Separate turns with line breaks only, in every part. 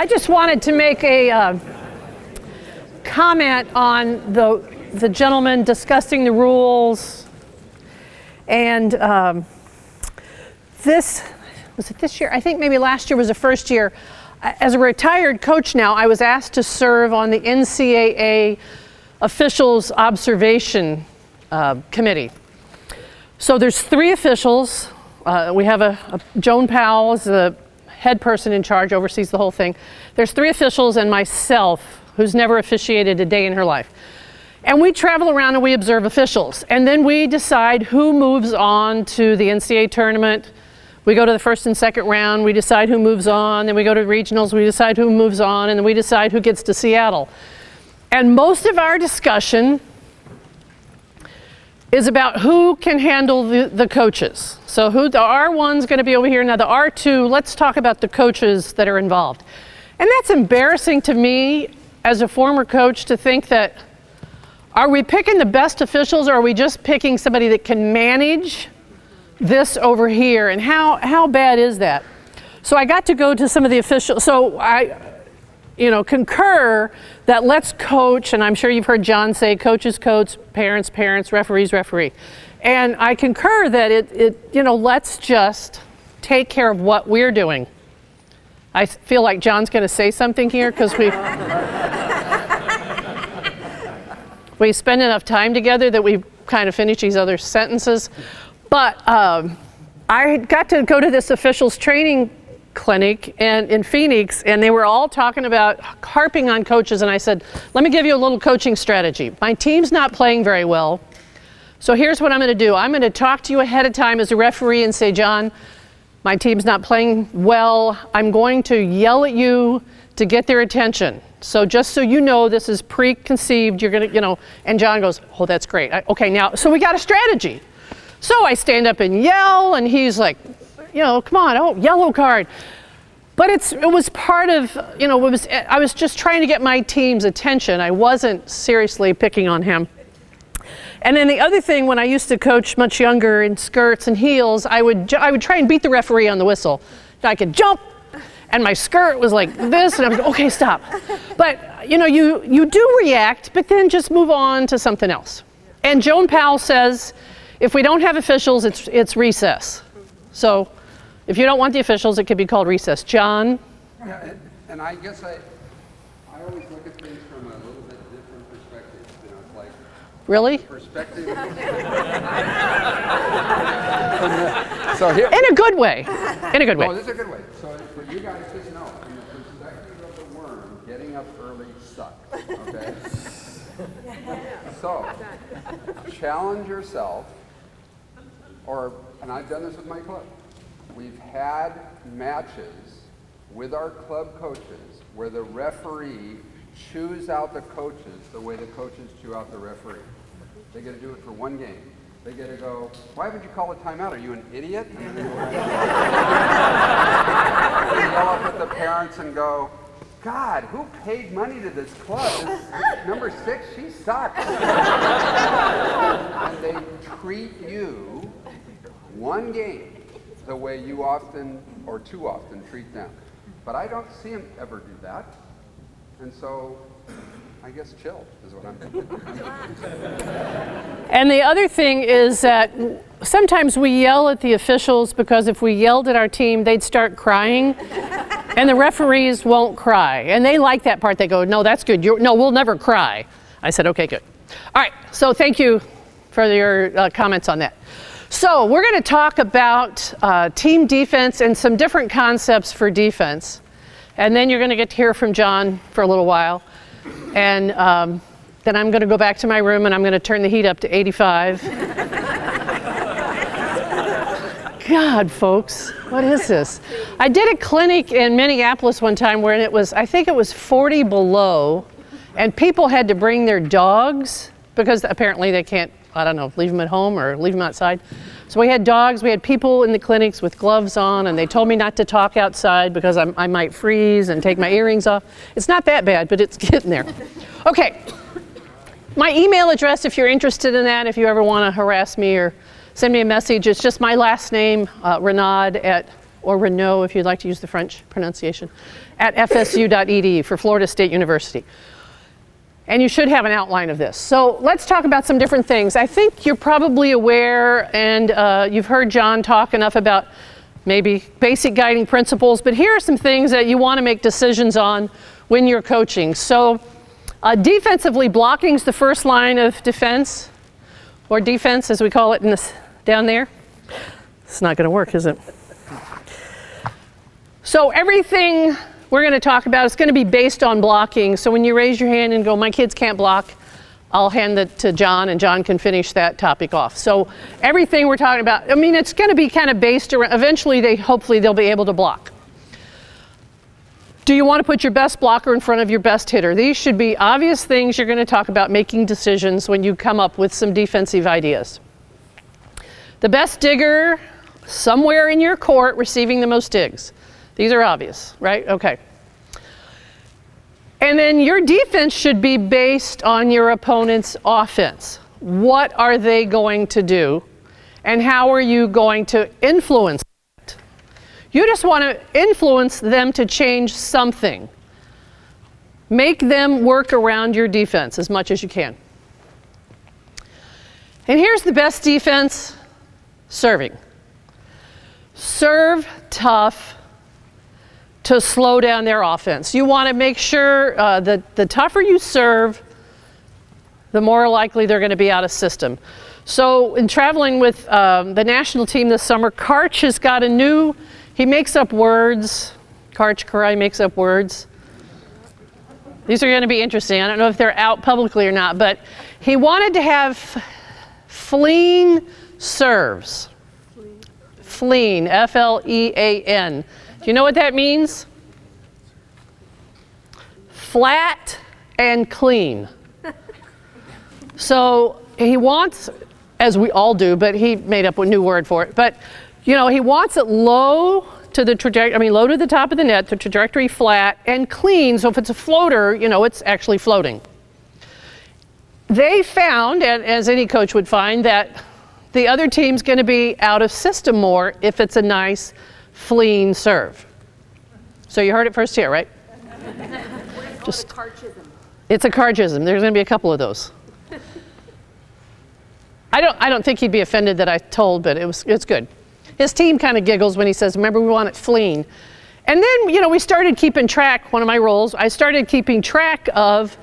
I just wanted to make a comment on the gentleman discussing the rules. And was it this year? I think maybe last year was the first year. As a retired coach now, I was asked to serve on the NCAA Officials Observation Committee. So there's 3 officials. We have Joan Powell is the head person in charge, oversees the whole thing. There's 3 officials and myself, who's never officiated a day in her life. And we travel around and we observe officials. And then we decide who moves on to the NCAA tournament. We go to the first and second round, we decide who moves on, then we go to regionals, we decide who moves on, and then we decide who gets to Seattle. And most of our discussion is about who can handle the coaches. So the R1's going to be over here. Now the R2, let's talk about the coaches that are involved. And that's embarrassing to me as a former coach to think that, are we picking the best officials, or are we just picking somebody that can manage this over here? And how bad is that? So I got to go to some of the officials. So I concur that let's coach, and I'm sure you've heard John say, coaches coach, parents, referees, referee. And I concur that let's just take care of what we're doing. I feel like John's going to say something here because we spend enough time together that we kind of finish these other sentences. But I got to go to this officials training clinic in Phoenix, and they were all talking about harping on coaches, and I said, let me give you a little coaching strategy. My team's not playing very well, so here's what I'm going to do. I'm going to talk to you ahead of time as a referee and say, John, my team's not playing well. I'm going to yell at you to get their attention. So just so you know, this is preconceived. You're going to, and John goes, oh, that's great. Okay, now, so we got a strategy. So I stand up and yell, and he's like, come on, oh, yellow card. But it was part of, I was just trying to get my team's attention. I wasn't seriously picking on him. And then the other thing, when I used to coach much younger in skirts and heels, I would try and beat the referee on the whistle. I could jump, and my skirt was like this, and I was like, okay, stop. But, you do react, but then just move on to something else. And Joan Powell says, if we don't have officials, it's recess. So if you don't want the officials, it could be called recess. John?
Yeah, and I guess I always look at things from a little bit different perspective. It's like
really?
Perspective. So here,
in a good way. In a good way.
Oh, this is a good way. So for you guys, just know, from the perspective of the worm, getting up early sucks. Okay. So challenge yourself. And I've done this with my club. We've had matches with our club coaches where the referee chews out the coaches the way the coaches chew out the referee. They get to do it for one game. They get to go, why would you call a timeout? Are you an idiot? And they yell up at the parents and go, God, who paid money to this club? This number 6, she sucks. And they treat you one game the way you often or too often treat them. But I don't see them ever do that. And so I guess chill is what I'm thinking.
And the other thing is that sometimes we yell at the officials because if we yelled at our team, they'd start crying. And the referees won't cry. And they like that part. They go, no, that's good. No, we'll never cry. I said, okay, good. All right, so thank you for your comments on that. So we're going to talk about team defense and some different concepts for defense. And then you're going to get to hear from John for a little while. And then I'm going to go back to my room and I'm going to turn the heat up to 85. God, folks, what is this? I did a clinic in Minneapolis one time where I think it was 40 below, and people had to bring their dogs because apparently they can't, I don't know, leave them at home or leave them outside. So we had dogs, we had people in the clinics with gloves on, and they told me not to talk outside because I might freeze and take my earrings off. It's not that bad, but it's getting there. Okay, my email address if you're interested in that, if you ever want to harass me or send me a message, it's just my last name, Reynaud or Reynaud if you'd like to use the French pronunciation, at fsu.edu for Florida State University. And you should have an outline of this. So let's talk about some different things. I think you're probably aware, and you've heard John talk enough about maybe basic guiding principles, but here are some things that you want to make decisions on when you're coaching. So defensively, blocking is the first line of defense, or defense as we call it in this, down there. It's not going to work, is it? So everything we're going to talk about is going to be based on blocking. So when you raise your hand and go, my kids can't block, I'll hand it to John, and John can finish that topic off. So everything we're talking about, I mean, it's going to be kind of based around, eventually hopefully they'll be able to block. Do you want to put your best blocker in front of your best hitter? These should be obvious things you're going to talk about making decisions when you come up with some defensive ideas. The best digger somewhere in your court receiving the most digs. These are obvious, right? Okay. And then your defense should be based on your opponent's offense. What are they going to do? And how are you going to influence it? You just want to influence them to change something. Make them work around your defense as much as you can. And here's the best defense, serving. Serve tough to slow down their offense. You want to make sure that the tougher you serve, the more likely they're going to be out of system. So in traveling with the national team this summer, Karch has got a new, he makes up words. Karch Karai makes up words. These are going to be interesting. I don't know if they're out publicly or not, but he wanted to have flean serves. Flean, F-L-E-A-N. Do you know what that means? Flat and clean. So he wants, as we all do, but he made up a new word for it. But, you know, he wants it low to the trajectory, I mean, low to the top of the net, the trajectory flat, and clean. So if it's a floater, you know, it's actually floating. They found, and as any coach would find, that the other team's going to be out of system more if it's a nice, flean serve. So you heard it first here, right? Just a Karchism. It's a Karchism. There's going to be a couple of those. I don't think he'd be offended that I told, but it's good. His team kind of giggles when he says, remember, we want it flean. And then, you know, we started keeping track, one of my roles, I started keeping track of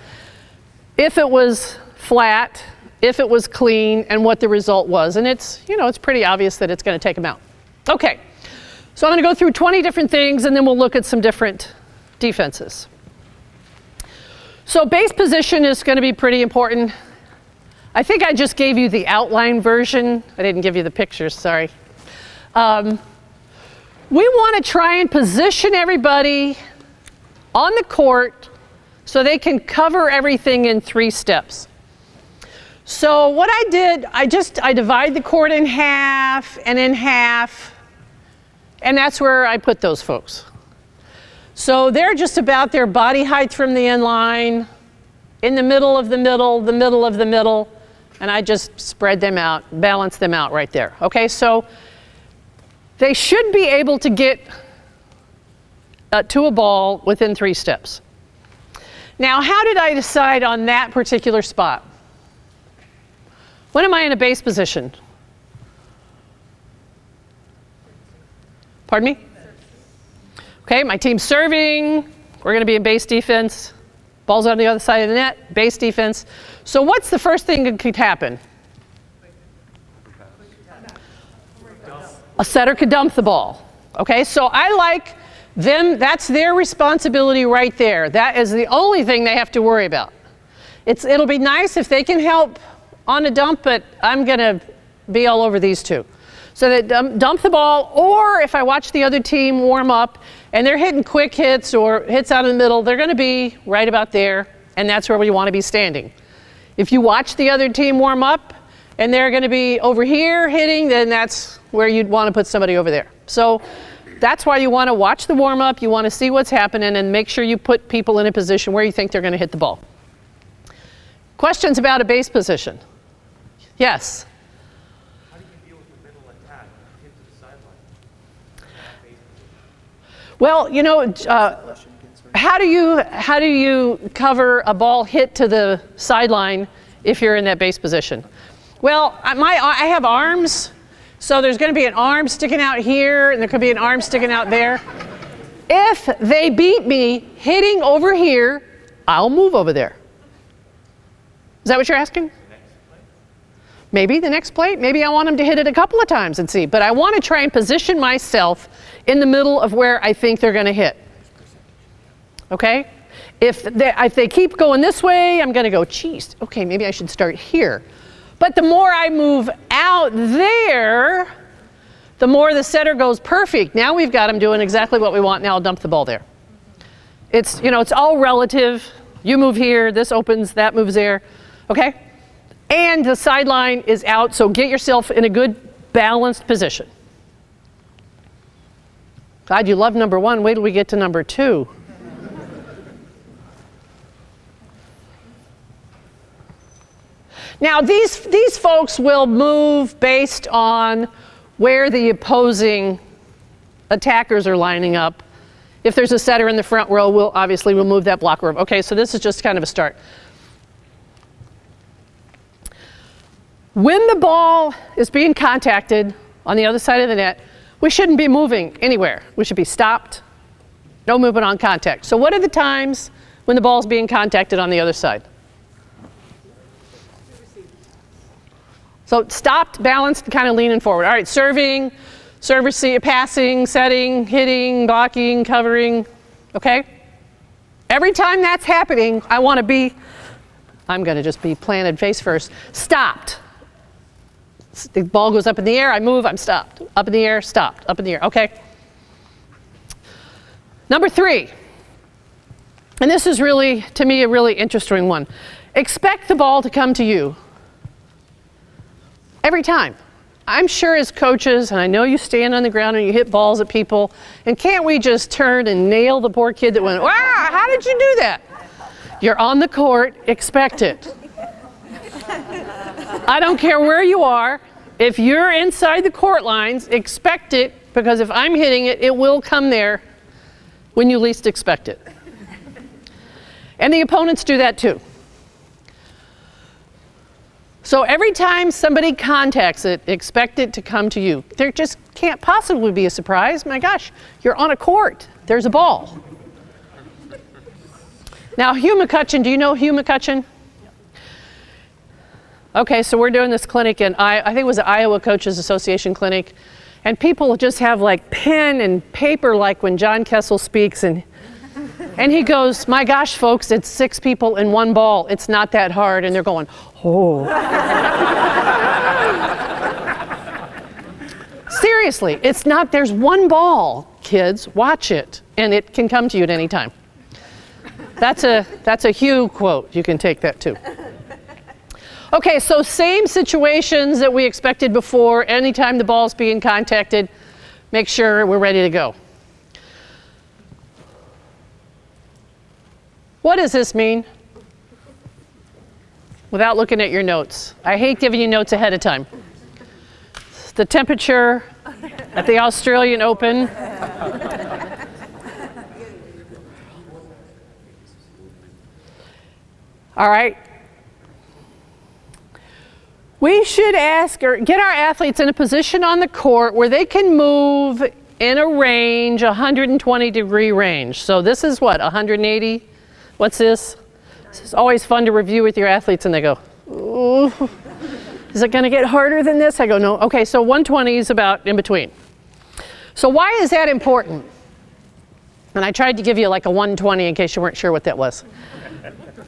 if it was flat, if it was clean, and what the result was. And it's, you know, it's pretty obvious that it's going to take them out. Okay. So I'm going to go through 20 different things, and then we'll look at some different defenses. So base position is going to be pretty important. I think I just gave you the outline version. I didn't give you the pictures, sorry. We want to try and position everybody on the court so they can cover everything in 3 steps. So what I did, I divide the court in half and in half. And that's where I put those folks. So they're just about their body height from the end line, in the middle of the middle, the middle of the middle, and I just spread them out, balance them out right there. Okay, so they should be able to get to a ball within 3 steps. Now, how did I decide on that particular spot? When am I in a base position? Pardon me? Okay, my team's serving. We're going to be in base defense. Ball's on the other side of the net, base defense. So what's the first thing that could happen? A setter could dump the ball. Okay, so I like them, that's their responsibility right there. That is the only thing they have to worry about. It'll be nice if they can help on a dump, but I'm going to be all over these two. So they dump the ball, or if I watch the other team warm up and they're hitting quick hits or hits out of the middle, they're going to be right about there, and that's where we want to be standing. If you watch the other team warm up and they're going to be over here hitting, then that's where you'd want to put somebody over there. So that's why you want to watch the warm up, you want to see what's happening, and make sure you put people in a position where you think they're going to hit the ball. Questions about a base position? Yes? Well, you know, how do you cover a ball hit to the sideline if you're in that base position? Well, I have arms, so there's going to be an arm sticking out here, and there could be an arm sticking out there. If they beat me hitting over here, I'll move over there. Is that what you're asking? Maybe the next plate. Maybe I want them to hit it a couple of times and see. But I want to try and position myself in the middle of where I think they're going to hit. Okay? If they keep going this way, I'm going to go, geez, okay, maybe I should start here. But the more I move out there, the more the setter goes perfect. Now we've got them doing exactly what we want. Now I'll dump the ball there. It's, you know, it's all relative. You move here, this opens, that moves there. Okay? And the sideline is out, so get yourself in a good balanced position. God, you love number one. Wait till we get to number two. Now, these folks will move based on where the opposing attackers are lining up. If there's a setter in the front row, we'll move that blocker over. Okay, so this is just kind of a start. When the ball is being contacted on the other side of the net, we shouldn't be moving anywhere. We should be stopped. No movement on contact. So what are the times when the ball is being contacted on the other side? So stopped, balanced, kind of leaning forward. All right, serving, serve, receive, passing, setting, hitting, blocking, covering, okay? Every time that's happening, I'm going to just be planted face first, stopped. The ball goes up in the air, I move, I'm stopped. Up in the air, stopped, up in the air, okay? Number 3, and this is really, to me, a really interesting one. Expect the ball to come to you. Every time. I'm sure as coaches, and I know you stand on the ground and you hit balls at people, and can't we just turn and nail the poor kid that went, wow, how did you do that? You're on the court, expect it. I don't care where you are. If you're inside the court lines, expect it, because if I'm hitting it, it will come there when you least expect it. And the opponents do that too. So every time somebody contacts it, expect it to come to you. There just can't possibly be a surprise. My gosh, you're on a court. There's a ball. Now, Hugh McCutcheon, do you know Hugh McCutcheon? Okay, so we're doing this clinic, and I think it was the Iowa Coaches Association clinic, and people just have like pen and paper like when John Kessel speaks, and he goes, my gosh, folks, it's 6 people in one ball. It's not that hard. And they're going, oh. Seriously, it's not, there's one ball, kids, watch it, and it can come to you at any time. That's a Hugh quote. You can take that too. Okay, so same situations that we expected before. Anytime the ball's being contacted, make sure we're ready to go. What does this mean? Without looking at your notes. I hate giving you notes ahead of time. The temperature at the Australian Open. All right. We should ask or get our athletes in a position on the court where they can move in a range, 120-degree range. So this is what, 180? What's this? This is always fun to review with your athletes, and they go, ooh, is it going to get harder than this? I go, no. Okay, so 120 is about in between. So why is that important? And I tried to give you like a 120 in case you weren't sure what that was.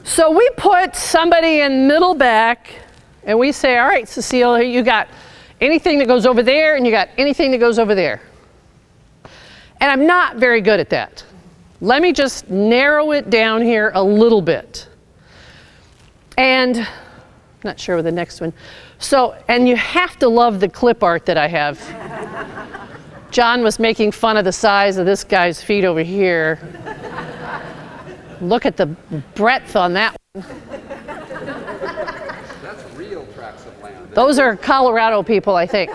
So we put somebody in middle back, and we say, all right, Cecile, you got anything that goes over there, and you got anything that goes over there. And I'm not very good at that. Let me just narrow it down here a little bit. And I'm not sure with the next one. So, and you have to love the clip art that I have. John was making fun of the size of this guy's feet over here. Look at the breadth on that one.
That's real tracts of land.
Those are Colorado people, I think.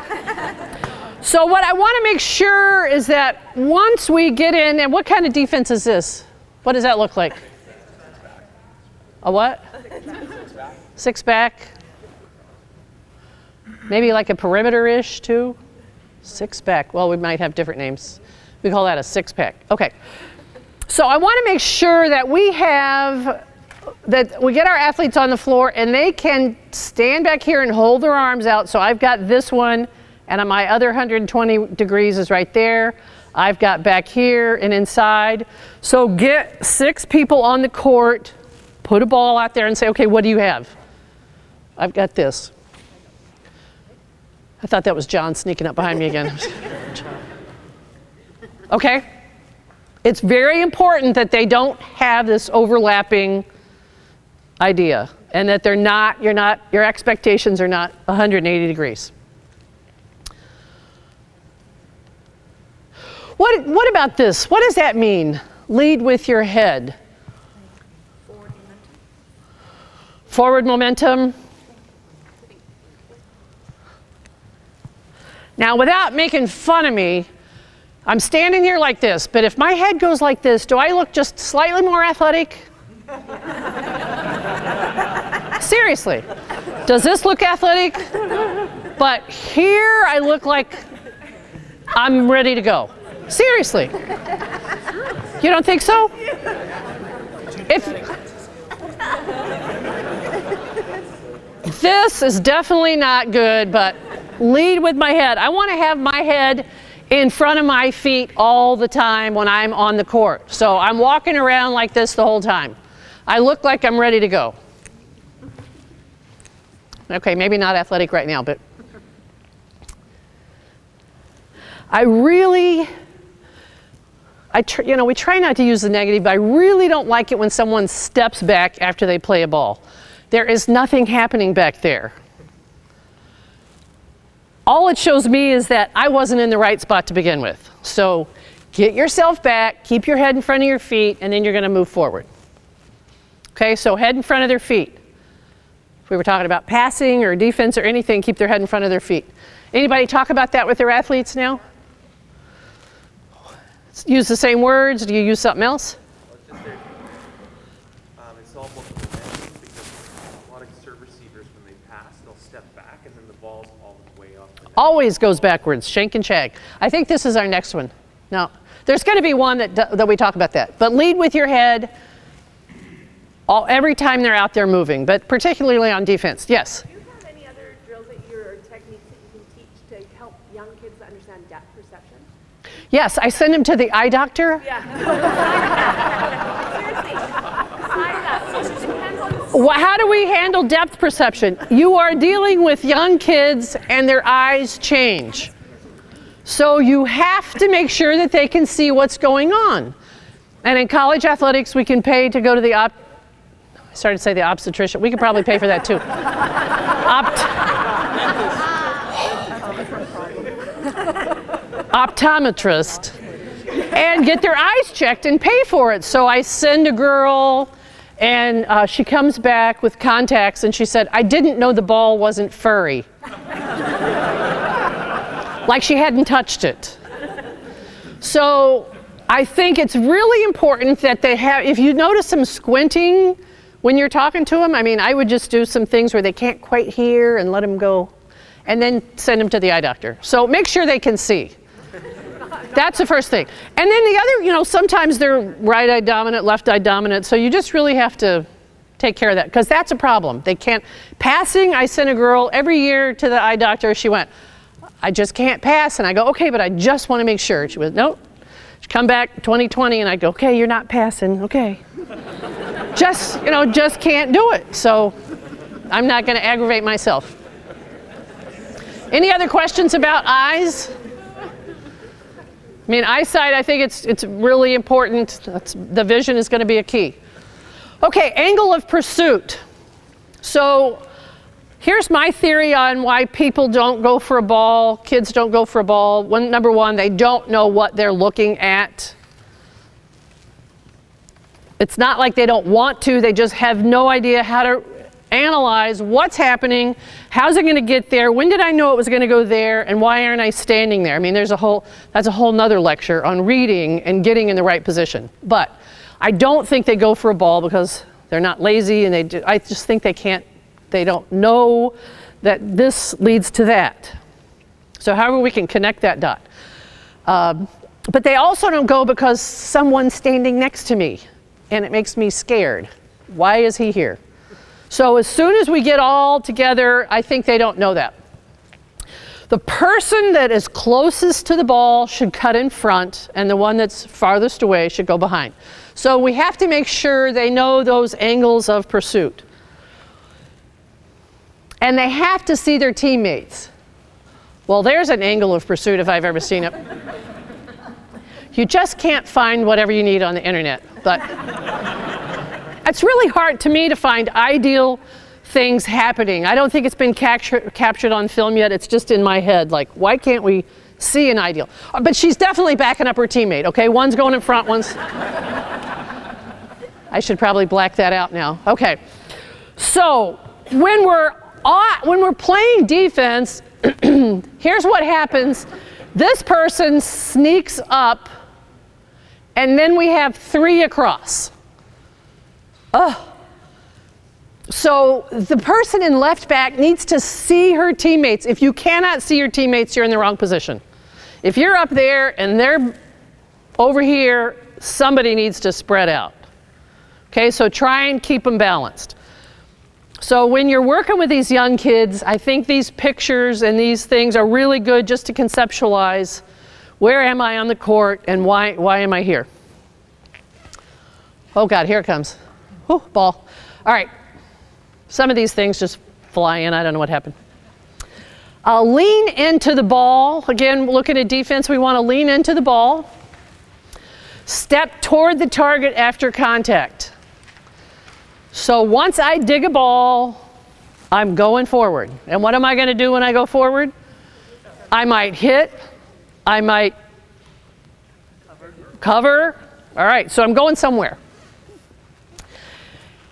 So what I want to make sure is that once we get in, and what kind of defense is this? What does that look like? A what? Six back. Maybe like a perimeter-ish too? Six back. Well, we might have different names. We call that a six pack. Okay. So I want to make sure that we get our athletes on the floor and they can stand back here and hold their arms out. So I've got this one, and my other 120 degrees is right there. I've got back here and inside. So get 6 people on the court, put a ball out there and say, okay, what do you have? I've got this. I thought that was John sneaking up behind me again. Okay? It's very important that they don't have this overlapping idea, and that your expectations are not 180 degrees. What about this? What does that mean? Lead with your head. Forward momentum. Now, without making fun of me, I'm standing here like this, but if my head goes like this, do I look just slightly more athletic? Seriously. Does this look athletic? But here I look like I'm ready to go. Seriously. You don't think so? This is definitely not good, but lead with my head. I want to have my head in front of my feet all the time when I'm on the court. So I'm walking around like this the whole time. I look like I'm ready to go. Okay, maybe not athletic right now, but we try not to use the negative, but I really don't like it when someone steps back after they play a ball. There is nothing happening back there. All it shows me is that I wasn't in the right spot to begin with. So get yourself back, keep your head in front of your feet, and then you're going to move forward. Okay, so head in front of their feet. If we were talking about passing or defense or anything, keep their head in front of their feet. Anybody talk about that with their athletes now? Use the same words? Do you use something else?
It's all about the momentum, because a lot of serve receivers, when they pass, they'll step back and then the ball's all the way up.
Always goes backwards, shank and shag. I think this is our next one. No, there's going to be one that we talk about that. But lead with your head every time they're out there moving, but particularly on defense. Yes?
Do you have any other drills or techniques that you can teach to help young kids understand depth perception?
Yes, I send them to the eye doctor.
Yeah. Seriously.
How do we handle depth perception? You are dealing with young kids and their eyes change. So you have to make sure that they can see what's going on. And in college athletics, we can pay to go to the I started to say the obstetrician. We could probably pay for that too. Optometrist, and get their eyes checked and pay for it. So I send a girl, and she comes back with contacts, and she said, I didn't know the ball wasn't furry. Like she hadn't touched it. So I think it's really important that they have, if you notice them squinting when you're talking to them, I would just do some things where they can't quite hear and let them go, and then send them to the eye doctor. So make sure they can see. That's the first thing. And then the other, sometimes they're right eye dominant, left eye dominant, so you just really have to take care of that, because that's a problem. They can't. Passing, I sent a girl every year to the eye doctor. She went, I just can't pass. And I go, okay, but I just want to make sure. She went, nope. She'd come back 2020, and I go, okay, you're not passing, okay. Just can't do it. So I'm not going to aggravate myself. Any other questions about eyes? Eyesight, I think it's really important. The vision is going to be a key. Okay, angle of pursuit. So here's my theory on why people don't go for a ball, kids don't go for a ball. Number one, they don't know what they're looking at. It's not like they don't want to, they just have no idea how to analyze what's happening, how's it going to get there, when did I know it was going to go there, and why aren't I standing there? I mean, that's a whole nother lecture on reading and getting in the right position. But I don't think they go for a ball because they're not lazy, and I just think they don't know that this leads to that. So however we can connect that dot. But they also don't go because someone's standing next to me, and it makes me scared. Why is he here? So as soon as we get all together, I think they don't know that. The person that is closest to the ball should cut in front, and the one that's farthest away should go behind. So we have to make sure they know those angles of pursuit. And they have to see their teammates. Well, there's an angle of pursuit if I've ever seen it. You just can't find whatever you need on the internet, but it's really hard to me to find ideal things happening. I don't think it's been captured on film yet. It's just in my head. Like, why can't we see an ideal? But she's definitely backing up her teammate, okay? One's going in front, one's... I should probably black that out now. Okay. So when we're playing defense, here's what happens. This person sneaks up, and then we have 3 across. So the person in left back needs to see her teammates. If you cannot see your teammates, you're in the wrong position. If you're up there and they're over here, somebody needs to spread out. Okay, so try and keep them balanced. So when you're working with these young kids, I think these pictures and these things are really good just to conceptualize where am I on the court and why am I here? Oh God, here it comes. Whew, ball. All right. Some of these things just fly in. I don't know what happened. Lean into the ball. Again, looking at defense, we want to lean into the ball. Step toward the target after contact. So once I dig a ball, I'm going forward. And what am I going to do when I go forward? I might hit. I might cover. All right, so I'm going somewhere.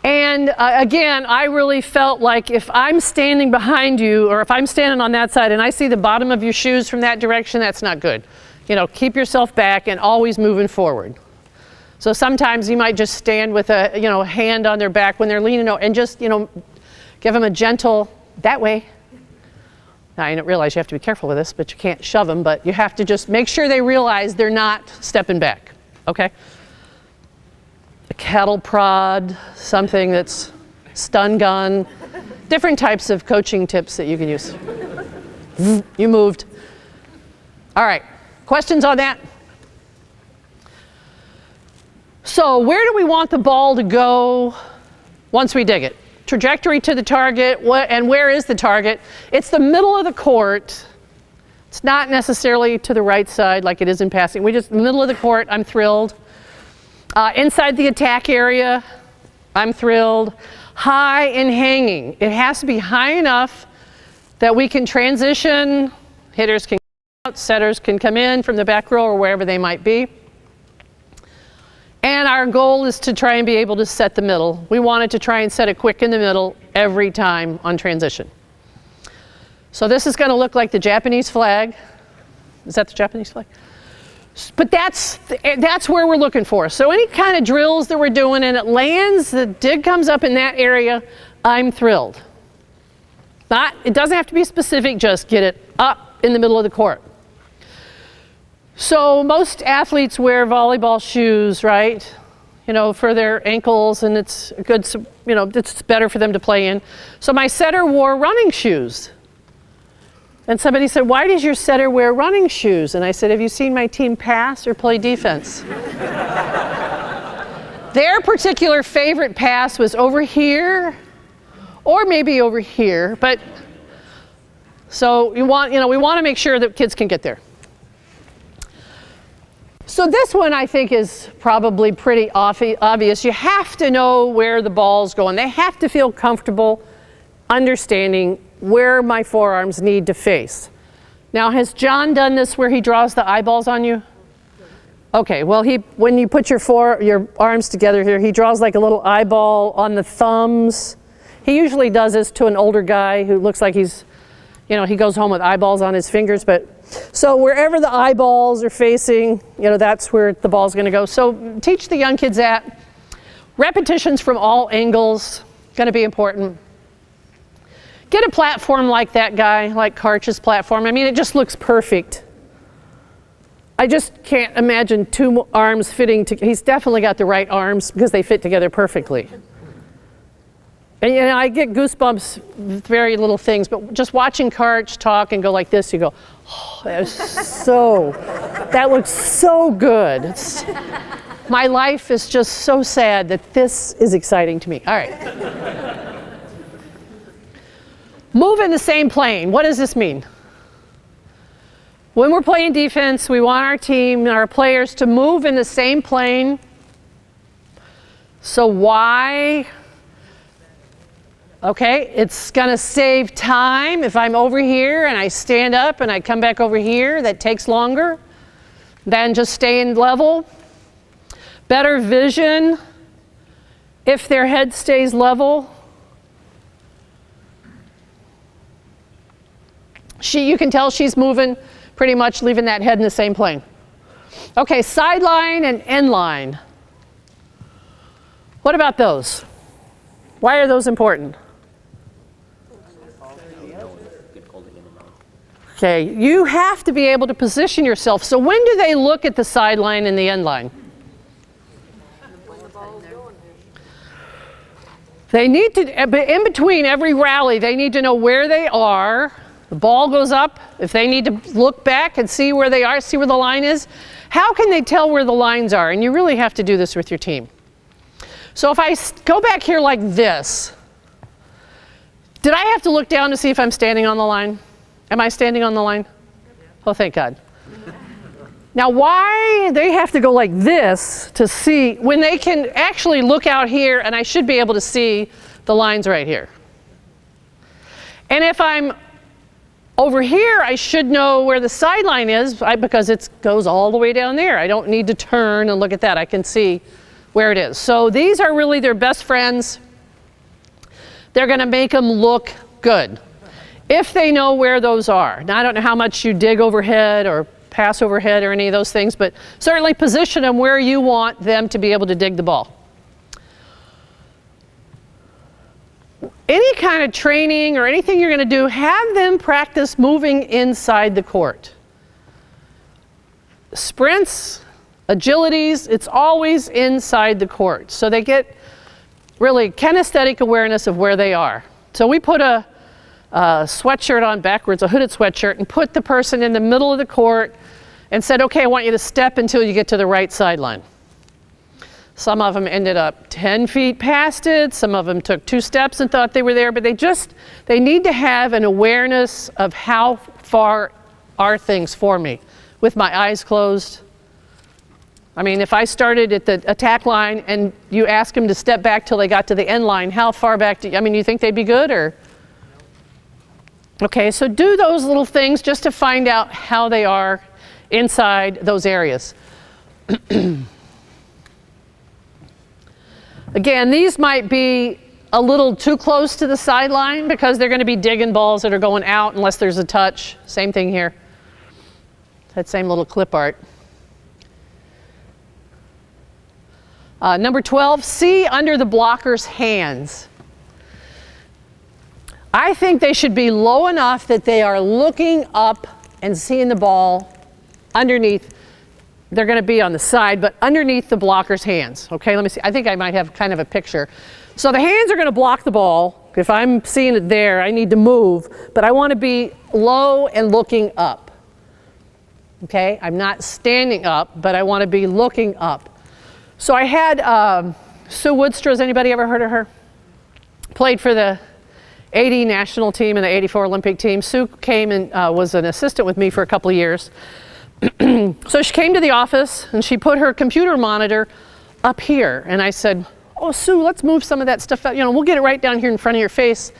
And again, I really felt like if I'm standing behind you, or if I'm standing on that side and I see the bottom of your shoes from that direction, that's not good. You know, keep yourself back and always moving forward. So sometimes you might just stand with a, hand on their back when they're leaning over and just, give them a gentle, that way. Now, I don't realize you have to be careful with this, but you can't shove them, but you have to just make sure they realize they're not stepping back, okay? A cattle prod, something that's stun gun, different types of coaching tips that you can use. You moved. All right, questions on that? So where do we want the ball to go once we dig it? Trajectory to the target, and where is the target? It's the middle of the court. It's not necessarily to the right side like it is in passing. The middle of the court, I'm thrilled. Inside the attack area, I'm thrilled. High and hanging. It has to be high enough that we can transition. Hitters can come out, setters can come in from the back row or wherever they might be. And our goal is to try and be able to set the middle. We wanted to try and set it quick in the middle every time on transition. So this is going to look like the Japanese flag. Is that the Japanese flag? But that's where we're looking for. So any kind of drills that we're doing and it lands, the dig comes up in that area, I'm thrilled. It doesn't have to be specific, just get it up in the middle of the court. So most athletes wear volleyball shoes, right? For their ankles, and it's good, it's better for them to play in. So my setter wore running shoes. And somebody said, why does your setter wear running shoes? And I said, have you seen my team pass or play defense? Their particular favorite pass was over here, or maybe over here. But so we want to make sure that kids can get there. So this one I think is probably pretty obvious. You have to know where the ball's going. They have to feel comfortable understanding where my forearms need to face. Now, has John done this where he draws the eyeballs on you? Okay, well, when you put your arms together here, he draws like a little eyeball on the thumbs. He usually does this to an older guy who looks like he's, you know, he goes home with eyeballs on his fingers. But so wherever the eyeballs are facing, you know, that's where the ball's going to go. So teach the young kids that. Repetitions from all angles, going to be important. Get a platform like that guy, like Karch's platform. I mean, it just looks perfect. I just can't imagine two arms fitting together. He's definitely got the right arms because they fit together perfectly. And you know, I get goosebumps with very little things, but just watching Karch talk and go like this, you go, oh, that looks so good. My life is just so sad that this is exciting to me. All right. Move in the same plane. What does this mean? When we're playing defense, we want our team and our players to move in the same plane. So why? Okay, it's going to save time. If I'm over here and I stand up and I come back over here, that takes longer than just staying level. Better vision if their head stays level. You can tell she's moving, pretty much leaving that head in the same plane. Okay, sideline and end line. What about those? Why are those important? Okay, you have to be able to position yourself. So when do they look at the sideline and the end line? They need to, in between every rally, they need to know where they are. The ball goes up. If they need to look back and see where they are, see where the line is, how can they tell where the lines are? And you really have to do this with your team. So if I go back here like this, did I have to look down to see if I'm standing on the line? Am I standing on the line? Oh, thank God. Now, why they have to go like this to see when they can actually look out here and I should be able to see the lines right here? And if I'm over here, I should know where the sideline is because it goes all the way down there. I don't need to turn and look at that. I can see where it is. So these are really their best friends. They're going to make them look good if they know where those are. Now, I don't know how much you dig overhead or pass overhead or any of those things, but certainly position them where you want them to be able to dig the ball. Any kind of training or anything you're going to do, have them practice moving inside the court. Sprints, agilities, it's always inside the court. So they get really kinesthetic awareness of where they are. So we put a sweatshirt on backwards, a hooded sweatshirt, and put the person in the middle of the court and said, okay, I want you to step until you get to the right sideline. Some of them ended up 10 feet past it. Some of them took 2 steps and thought they were there, but they need to have an awareness of how far are things for me with my eyes closed. I mean, if I started at the attack line and you ask them to step back till they got to the end line, how far back you think they'd be good or? Okay, so do those little things just to find out how they are inside those areas. Again, these might be a little too close to the sideline because they're going to be digging balls that are going out unless there's a touch. Same thing here. That same little clip art. Number 12, see under the blocker's hands. I think they should be low enough that they are looking up and seeing the ball underneath. They're going to be on the side, but underneath the blocker's hands. Okay, let me see. I think I might have kind of a picture. So the hands are going to block the ball. If I'm seeing it there, I need to move, but I want to be low and looking up. Okay, I'm not standing up, but I want to be looking up. So I had Sue Woodstra. Has anybody ever heard of her? Played for the 80 national team and the 84 Olympic team. Sue came and was an assistant with me for a couple of years. So she came to the office and she put her computer monitor up here. And I said, oh, Sue, let's move some of that stuff out. We'll get it right down here in front of your face.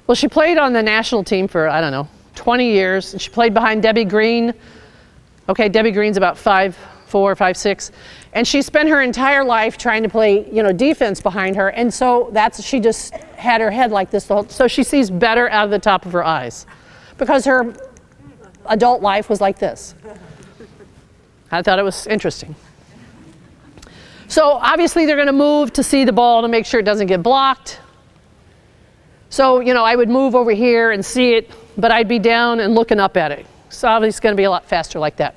Well, she played on the national team for, 20 years. And she played behind Debbie Green. Okay, Debbie Green's about 5'4", 5'6". And she spent her entire life trying to play, you know, defense behind her. And so she just had her head like this the whole, so she sees better out of the top of her eyes because her adult life was like this. I thought it was interesting. So obviously they're going to move to see the ball to make sure it doesn't get blocked. So, you know, I would move over here and see it, but I'd be down and looking up at it. So obviously it's going to be a lot faster like that.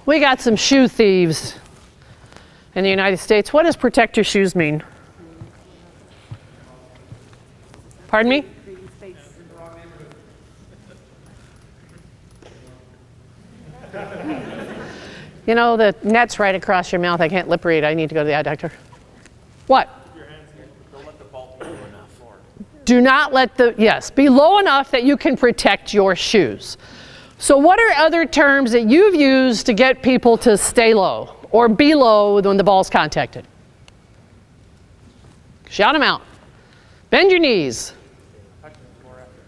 We got some shoe thieves in the United States. What does protect your shoes mean? Pardon me? You know, the net's right across your mouth. I can't lip read. I need to go to the eye doctor. What?
Don't let the ball be low enough.
Do not let be low enough that you can protect your shoes. So what are other terms that you've used to get people to stay low or be low when the ball's contacted? Shout them out. Bend your knees.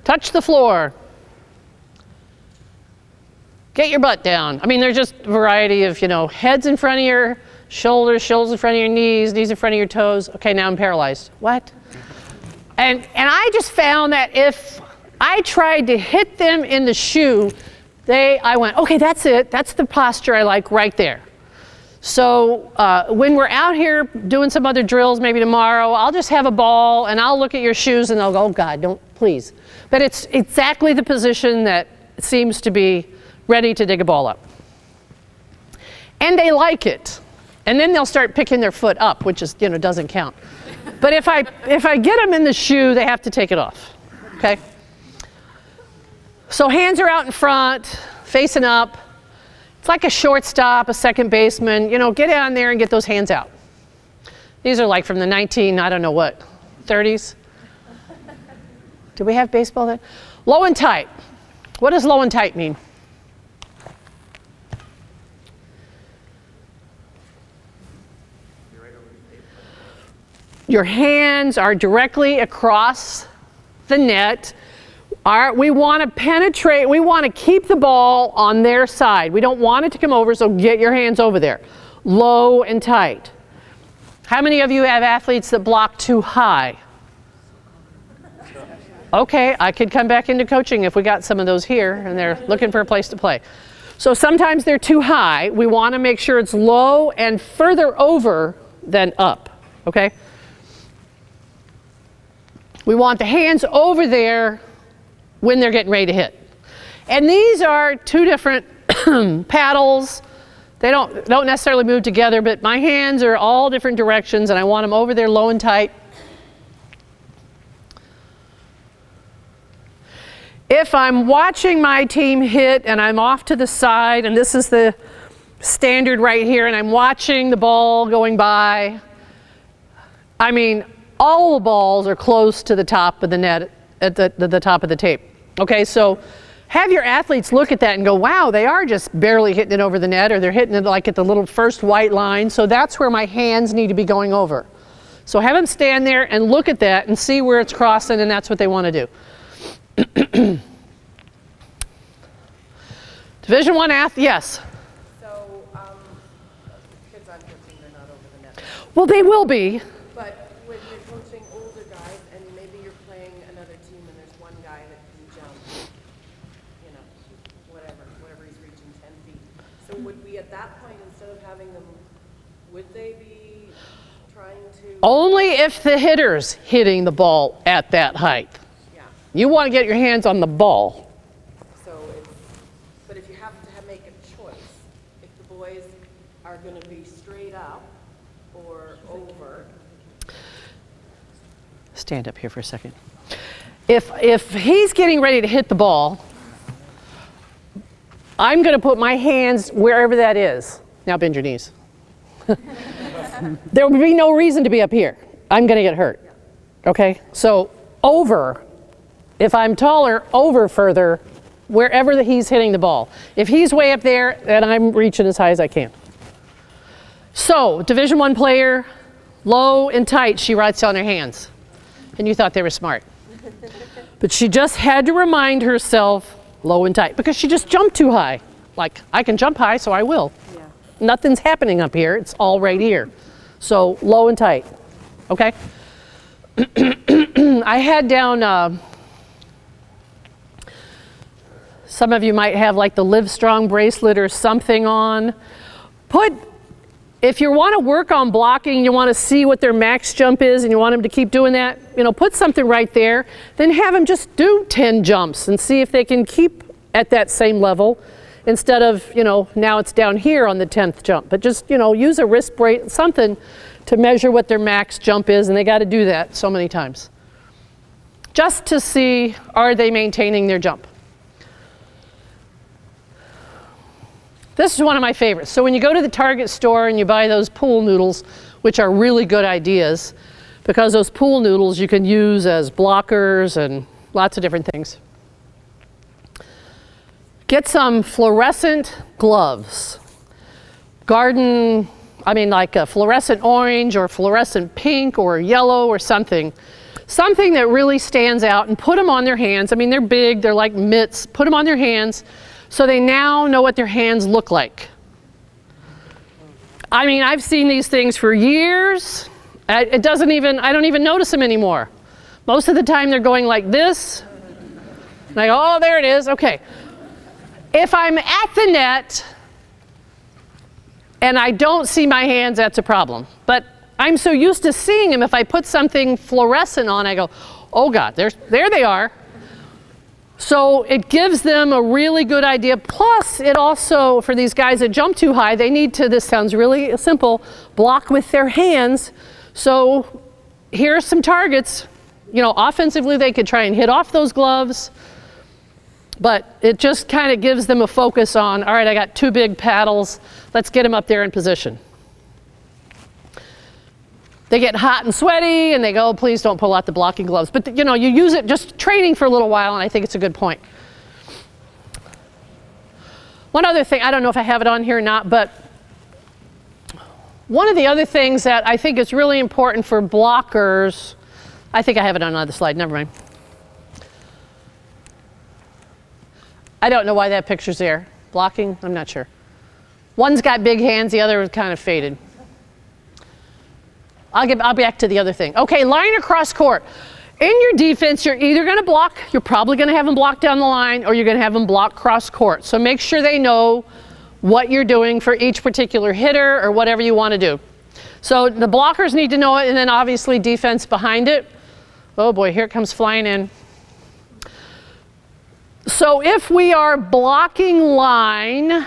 Touch the floor. Get your butt down. I mean, there's just a variety of, you know, heads in front of your shoulders, shoulders in front of your knees, knees in front of your toes. Okay, now I'm paralyzed. What? And I just found that if I tried to hit them in the shoe, I went, okay, that's it. That's the posture I like right there. So when we're out here doing some other drills, maybe tomorrow, I'll just have a ball and I'll look at your shoes and they'll go, oh God, don't, please. But it's exactly the position that seems to be ready to dig a ball up. And they like it. And then they'll start picking their foot up, which is, you know, doesn't count. But if I get them in the shoe, they have to take it off, okay? So hands are out in front, facing up. It's like a shortstop, a second baseman. You know, get down there and get those hands out. These are like from the 30s. Do we have baseball then? Low and tight. What does low and tight mean? Your hands are directly across the net. We want to penetrate, we want to keep the ball on their side. We don't want it to come over, so get your hands over there. Low and tight. How many of you have athletes that block too high? Okay, I could come back into coaching if we got some of those here and they're looking for a place to play. So sometimes they're too high. We want to make sure it's low and further over than up, okay? We want the hands over there when they're getting ready to hit. And these are two different paddles. They don't necessarily move together, but my hands are all different directions and I want them over there low and tight. If I'm watching my team hit and I'm off to the side, and this is the standard right here, and I'm watching the ball going by, I mean, all the balls are close to the top of the net, at the top of the tape. Okay, so have your athletes look at that and go, wow, they are just barely hitting it over the net, or they're hitting it like at the little first white line, so that's where my hands need to be going over. So have them stand there and look at that and see where it's crossing, and that's what they want to do. Division I yes?
So, kids on coaching, they're not over the net.
Well, they will be.
But when you're coaching older guys and maybe you're playing another team and there's one guy that can jump, you know, whatever he's reaching 10 feet. So would we at that point, instead of having them, would they be trying to?
Only if the hitter's hitting the ball at that height.
Yeah.
You want to get your hands on the ball.
But if you have to make a choice, if the boys are going to be straight up or over.
Stand up here for a second. If he's getting ready to hit the ball, I'm going to put my hands wherever that is. Now bend your knees. There would be no reason to be up here. I'm going to get hurt. Okay? So over, if I'm taller, over further, wherever he's hitting the ball. If he's way up there, then I'm reaching as high as I can. So, Division I player, low and tight, she writes on her hands. And you thought they were smart. But she just had to remind herself, low and tight, because she just jumped too high. Like, I can jump high, so I will.
Yeah.
Nothing's happening up here. It's all right here. So low and tight, okay? I had down, some of you might have like the Live Strong bracelet or something on. If you want to work on blocking, you want to see what their max jump is and you want them to keep doing that, you know, put something right there, then have them just do 10 jumps and see if they can keep at that same level instead of, you know, now it's down here on the 10th jump. But just, you know, use a wrist bracelet, something to measure what their max jump is, and they got to do that so many times. Just to see, are they maintaining their jump? This is one of my favorites. So when you go to the Target store and you buy those pool noodles, which are really good ideas, because those pool noodles you can use as blockers and lots of different things. Get some fluorescent gloves. Like a fluorescent orange or fluorescent pink or yellow or something. Something that really stands out, and put them on their hands. I mean, they're big, they're like mitts. Put them on their hands so they now know what their hands look like. I mean, I've seen these things for years. I don't even notice them anymore. Most of the time they're going like this. And I go, oh, there it is, okay. If I'm at the net and I don't see my hands, that's a problem. But I'm so used to seeing them, if I put something fluorescent on, I go, oh God, there they are. So it gives them a really good idea. Plus, it also, for these guys that jump too high, they need to, this sounds really simple, block with their hands. So here are some targets. You know, offensively, they could try and hit off those gloves. But it just kind of gives them a focus on, all right, I got 2 big paddles. Let's get them up there in position. They get hot and sweaty and they go, please don't pull out the blocking gloves. But you know, you use it just training for a little while, and I think it's a good point. One other thing, I don't know if I have it on here or not, but one of the other things that I think is really important for blockers, I think I have it on another slide, never mind. I don't know why that picture's there. Blocking, I'm not sure. One's got big hands, the other is kind of faded. I'll get back to the other thing. Okay, line across court. In your defense, you're either going to block, you're probably going to have them block down the line, or you're going to have them block cross court. So make sure they know what you're doing for each particular hitter or whatever you want to do. So the blockers need to know it, and then obviously defense behind it. Oh boy, here it comes flying in. So if we are blocking line,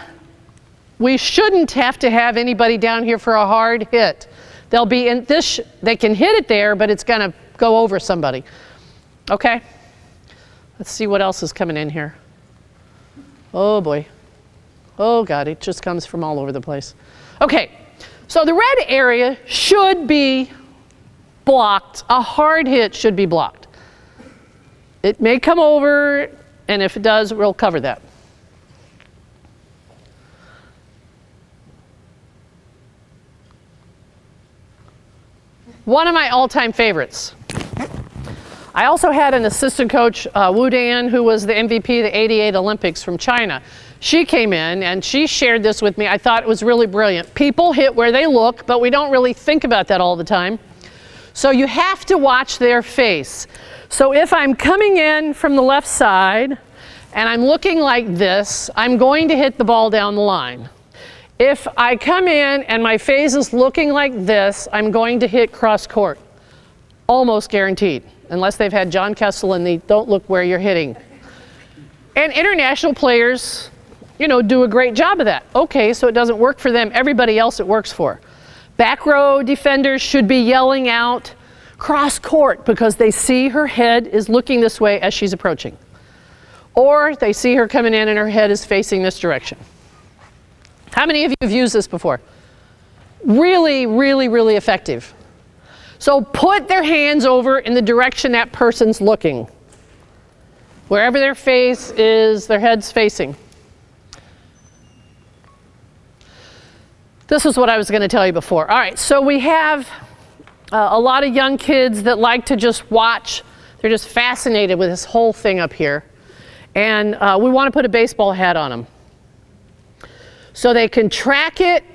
we shouldn't have to have anybody down here for a hard hit. They'll be in this, they can hit it there, but it's gonna go over somebody. Okay? Let's see what else is coming in here. Oh boy. Oh God, it just comes from all over the place. Okay, so the red area should be blocked. A hard hit should be blocked. It may come over, and if it does, we'll cover that. One of my all-time favorites. I also had an assistant coach, Wu Dan, who was the MVP of the '88 Olympics from China. She came in and she shared this with me. I thought it was really brilliant. People hit where they look, but we don't really think about that all the time. So you have to watch their face. So if I'm coming in from the left side and I'm looking like this, I'm going to hit the ball down the line. If I come in and my face is looking like this, I'm going to hit cross court. Almost guaranteed, unless they've had John Kessel and they don't look where you're hitting. And international players, you know, do a great job of that. Okay, so it doesn't work for them, everybody else it works for. Back row defenders should be yelling out cross court because they see her head is looking this way as she's approaching. Or they see her coming in and her head is facing this direction. How many of you have used this before? Really, really, really effective. So put their hands over in the direction that person's looking. Wherever their face is, their head's facing. This is what I was going to tell you before. All right, so we have a lot of young kids that like to just watch. They're just fascinated with this whole thing up here. And we want to put a baseball hat on them. So they can track it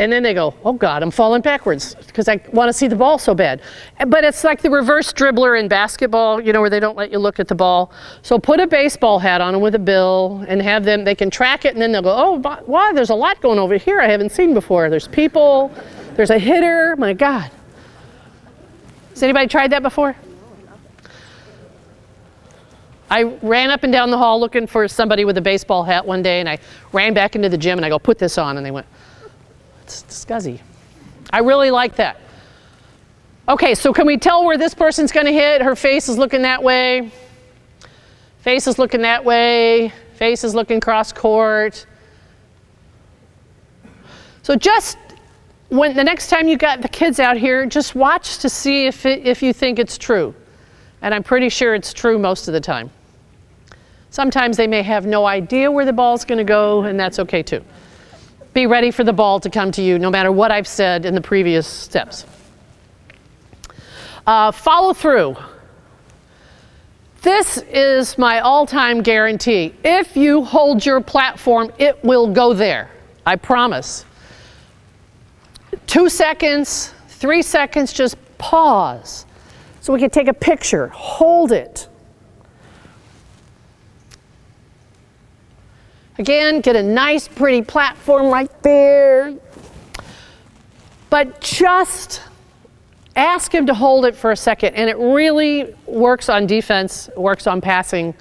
And then they go, oh God, I'm falling backwards because I want to see the ball so bad. But it's like the reverse dribbler in basketball, you know, where they don't let you look at the ball. So put a baseball hat on them with a bill and have them, they can track it, and then they'll go, oh, wow, there's a lot going over here I haven't seen before. There's people, there's a hitter, my God. Has anybody tried that before? I ran up and down the hall looking for somebody with a baseball hat one day, and I ran back into the gym and I go, put this on, and they went, it's scuzzy. I really like that. Okay, so can we tell where this person's going to hit? Her face is looking that way. Face is looking that way. Face is looking cross court. So just when the next time you got the kids out here, just watch to see if you think it's true. And I'm pretty sure it's true most of the time. Sometimes they may have no idea where the ball's going to go, and that's okay too. Be ready for the ball to come to you, no matter what I've said in the previous steps. Follow through. This is my all-time guarantee. If you hold your platform, it will go there. I promise. 2 seconds, 3 seconds, just pause. So we can take a picture, hold it. Again, get a nice, pretty platform right there. But just ask him to hold it for a second. And it really works on defense, works on passing.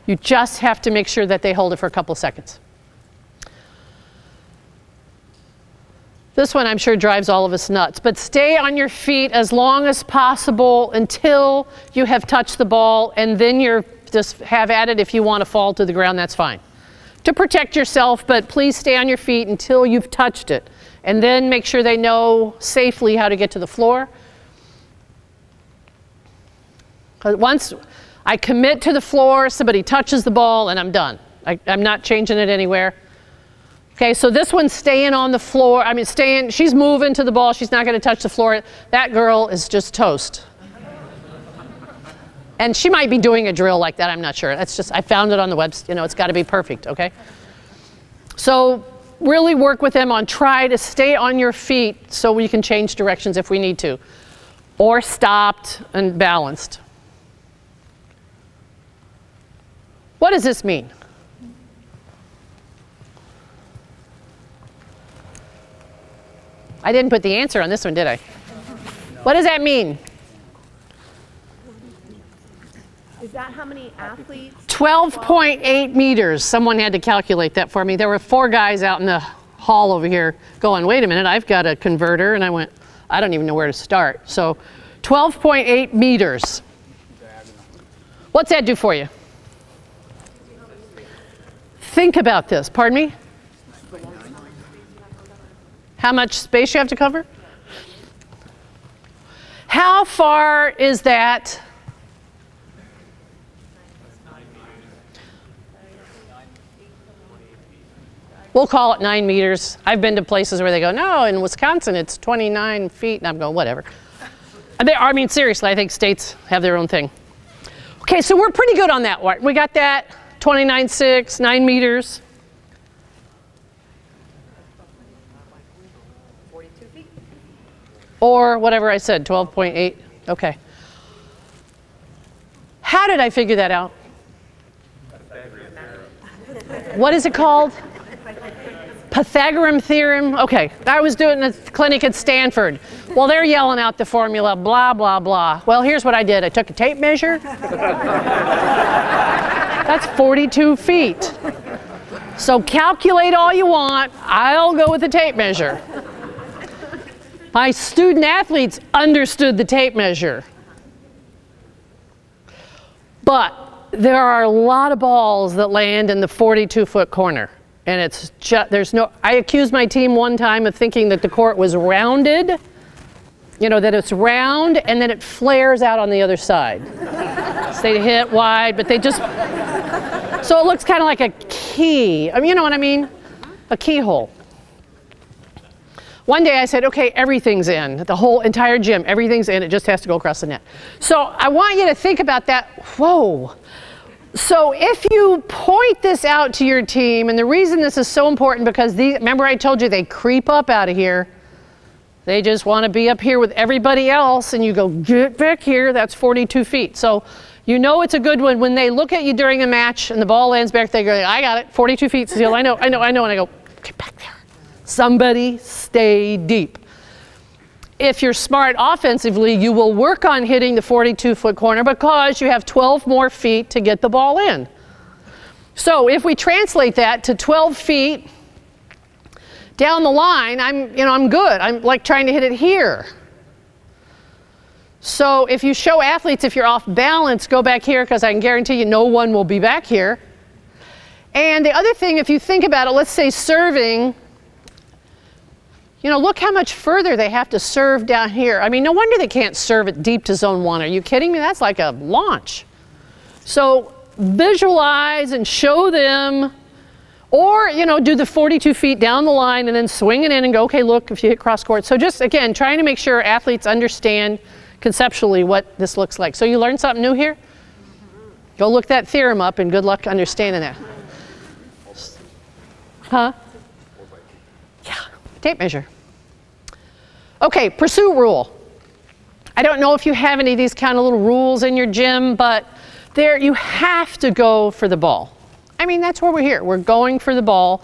You just have to make sure that they hold it for a couple seconds. This one I'm sure drives all of us nuts. But stay on your feet as long as possible until you have touched the ball. And then you're just have at it. If you want to fall to the ground, that's fine. To protect yourself, but please stay on your feet until you've touched it. And then make sure they know safely how to get to the floor. Once I commit to the floor, somebody touches the ball, and I'm done. I'm not changing it anywhere. Okay, so this one's staying on the floor. I mean, she's moving to the ball. She's not going to touch the floor. That girl is just toast. And she might be doing a drill like that, I'm not sure. That's just, I found it on the web, you know, it's got to be perfect, okay? So really work with them on try to stay on your feet so we can change directions if we need to. Or stopped and balanced. What does this mean? I didn't put the answer on this one, did I? What does that mean?
Is that how many athletes?
12.8 meters. Someone had to calculate that for me. There were 4 guys out in the hall over here going, wait a minute, I've got a converter. And I went, I don't even know where to start. So 12.8 meters. What's that do for you? Think about this. Pardon me? How much space you have to cover? How far is that? We'll call it 9 meters. I've been to places where they go, no, in Wisconsin it's 29 feet. And I'm going, whatever. I mean, seriously, I think states have their own thing. Okay, so we're pretty good on that one. We got that, 29.6, 9 meters.
42 feet.
Or whatever I said, 12.8. Okay. How did I figure that out? What is it called? Pythagorean theorem. Okay, I was doing a clinic at Stanford. Well, they're yelling out the formula, blah, blah, blah. Well, here's what I did. I took a tape measure. That's 42 feet. So calculate all you want. I'll go with the tape measure. My student athletes understood the tape measure. But there are a lot of balls that land in the 42-foot corner. And it's just, I accused my team one time of thinking that the court was rounded, you know, that it's round and then it flares out on the other side. So they hit wide, but they just, so it looks kind of like a key. I mean, you know what I mean? A keyhole. One day I said, okay, everything's in. The whole entire gym, everything's in. It just has to go across the net. So I want you to think about that. Whoa. So if you point this out to your team, and the reason this is so important because remember I told you they creep up out of here. They just want to be up here with everybody else, and you go, get back here, that's 42 feet. So you know it's a good one when they look at you during a match and the ball lands back, they go, I got it, 42 feet, Cecile, I know, and I go, get back there. Somebody stay deep. If you're smart offensively, you will work on hitting the 42-foot corner because you have 12 more feet to get the ball in. So if we translate that to 12 feet down the line, I'm good. I'm like trying to hit it here. So if you show athletes, if you're off balance, go back here because I can guarantee you no one will be back here. And the other thing, if you think about it, let's say serving, look how much further they have to serve down here. I mean, no wonder they can't serve it deep to zone 1. Are you kidding me? That's like a launch. So visualize and show them, or, do the 42 feet down the line and then swing it in and go, okay, look, if you hit cross court. So just, again, trying to make sure athletes understand conceptually what this looks like. So you learned something new here? Go look that theorem up and good luck understanding that. Huh? Yeah, tape measure. Okay, pursuit rule. I don't know if you have any of these kind of little rules in your gym, but you have to go for the ball. I mean, that's where we're here. We're going for the ball.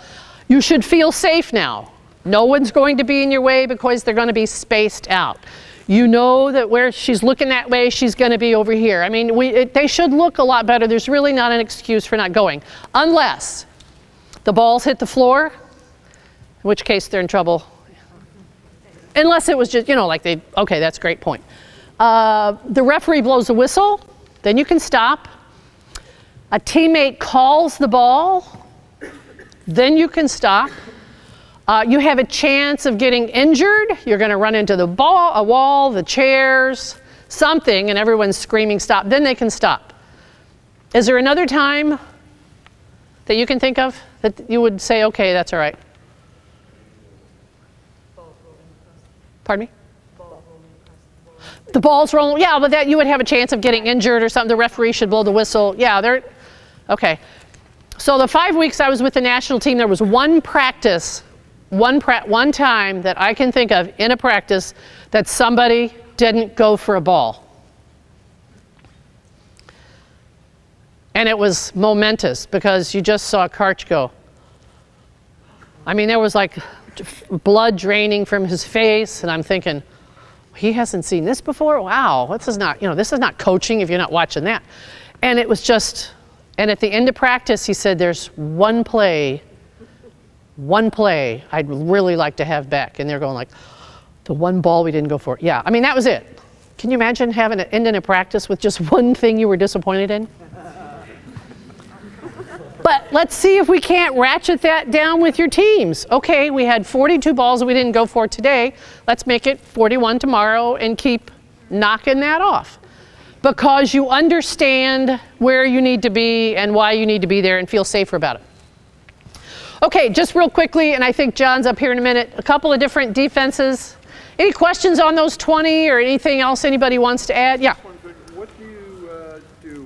You should feel safe now. No one's going to be in your way because they're going to be spaced out. You know that where she's looking that way, she's going to be over here. I mean, they should look a lot better. There's really not an excuse for not going. Unless the balls hit the floor, in which case they're in trouble. Unless it was just, okay, that's a great point. The referee blows the whistle, then you can stop. A teammate calls the ball, then you can stop. You have a chance of getting injured. You're going to run into a wall, the chairs, something, and everyone's screaming stop. Then they can stop. Is there another time that you can think of that you would say, okay, that's all right? Pardon me? The ball's rolling. Yeah, but that you would have a chance of getting injured or something. The referee should blow the whistle. Yeah, okay. So the 5 weeks I was with the national team, there was one practice, one time that I can think of in a practice that somebody didn't go for a ball. And it was momentous because you just saw Karch go. I mean, there was like blood draining from his face, and I'm thinking, he hasn't seen this before? Wow, this is not coaching if you're not watching that. And it was just, and at the end of practice, he said, there's one play I'd really like to have back. And they're going like, the one ball we didn't go for. Yeah, I mean, that was it. Can you imagine having an end in a practice with just one thing you were disappointed in? But let's see if we can't ratchet that down with your teams. Okay, we had 42 balls that we didn't go for today. Let's make it 41 tomorrow and keep knocking that off. Because you understand where you need to be and why you need to be there and feel safer about it. Okay, just real quickly, and I think John's up here in a minute, a couple of different defenses. Any questions on those 20 or anything else anybody wants to add? Yeah.
What do you do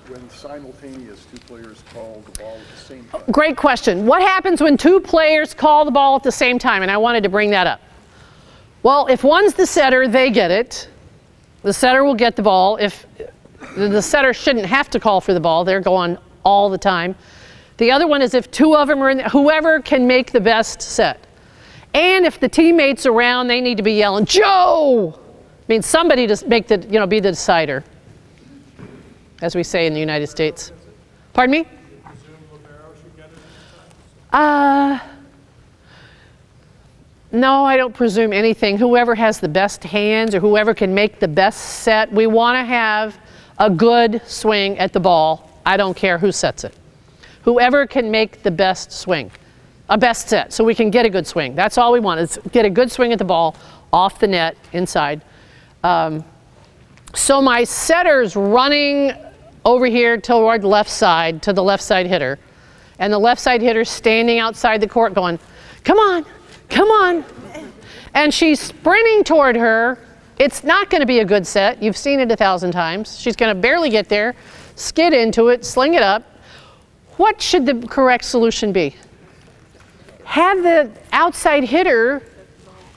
when simultaneous two players call the ball at the same time?
Great question. What happens when two players call the ball at the same time? And I wanted to bring that up. Well, if one's the setter, they get it. The setter will get the ball. If the setter shouldn't have to call for the ball, they're going all the time. The other one is if two of them are in there, whoever can make the best set. And if the teammates around, they need to be yelling, Joe! I mean, somebody to make the, be the decider, as we say in the United States. Pardon me? No, I don't presume anything. Whoever has the best hands or whoever can make the best set, we want to have a good swing at the ball. I don't care who sets it. Whoever can make the best swing, a best set, so we can get a good swing. That's all we want, is get a good swing at the ball off the net, inside. So my setter's running over here toward the left side, to the left side hitter. And the left side hitter's standing outside the court going, come on, come on. And she's sprinting toward her. It's not going to be a good set. You've seen it 1,000 times. She's going to barely get there. skid into it, sling it up. What should the correct solution be? Have the outside hitter